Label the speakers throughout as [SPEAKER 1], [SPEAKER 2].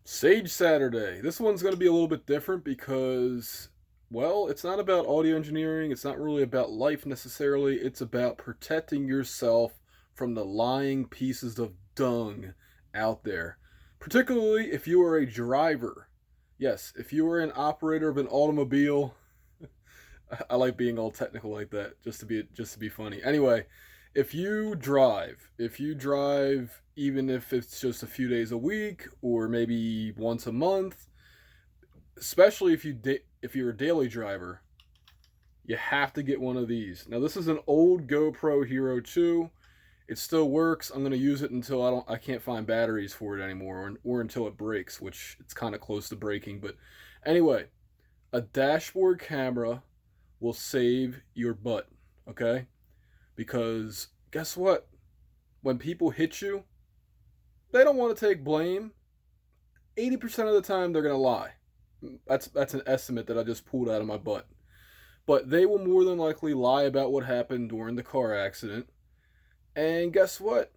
[SPEAKER 1] Sage Saturday. This one's going to be a little bit different because, well, it's not about audio engineering. It's not really about life necessarily. It's about protecting yourself from the lying pieces of dung out there. Particularly if you are a driver. Yes, if you are an operator of an automobile. I like being all technical like that just to be funny. Anyway, if you drive even if it's just a few days a week or maybe once a month, especially if you're a daily driver, you have to get one of these. Now this is an old GoPro Hero 2. It still works. I'm going to use it until I can't find batteries for it anymore, or until it breaks, which it's kind of close to breaking. But anyway, a dashboard camera will save your butt, okay? Because guess what? When people hit you, they don't want to take blame. 80% of the time they're going to lie. That's an estimate that I just pulled out of my butt. But they will more than likely lie about what happened during the car accident. And guess what?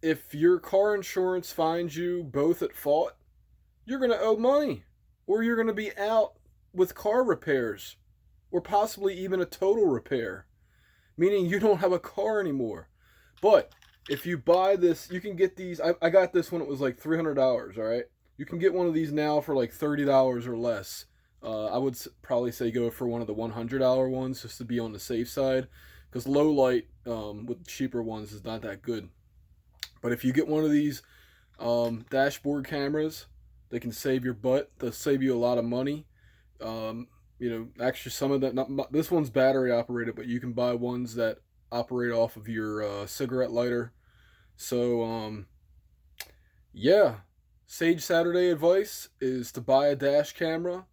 [SPEAKER 1] If your car insurance finds you both at fault, you're going to owe money, or you're going to be out with car repairs, or possibly even a total repair, meaning you don't have a car anymore. But if you buy this, you can get these. I got this when it was like $300, all right? You can get one of these now for like $30 or less. I would probably say go for one of the $100 ones just to be on the safe side, because low light with cheaper ones is not that good. But if you get one of these dashboard cameras, they can save your butt. They'll save you a lot of money. Actually, some of that. This one's battery operated, but you can buy ones that operate off of your cigarette lighter. So, yeah. Sage Saturday advice is to buy a dash camera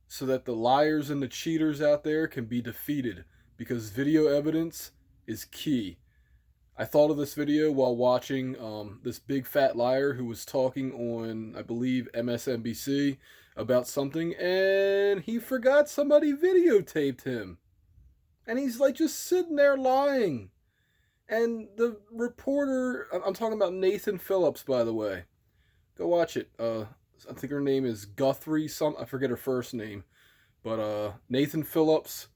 [SPEAKER 1] so that the liars and the cheaters out there can be defeated, because video evidence is key. I thought of this video while watching this big fat liar who was talking on, I believe, MSNBC about something, and he forgot somebody videotaped him. And he's like just sitting there lying. And the reporter, I'm talking about Nathan Phillips, by the way. Go watch it. I think her name is Guthrie. I forget her first name. But Nathan Phillips,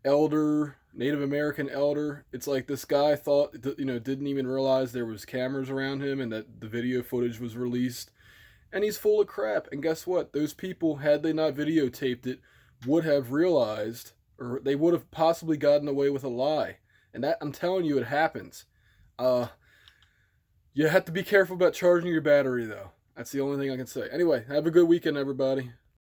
[SPEAKER 1] elder, Native American elder. It's like this guy didn't even realize there was cameras around him and that the video footage was released. And he's full of crap. And guess what? Those people, had they not videotaped it, would have realized, or they would have possibly gotten away with a lie. And that, I'm telling you, it happens. You have to be careful about charging your battery, though. That's the only thing I can say. Anyway, have a good weekend, everybody.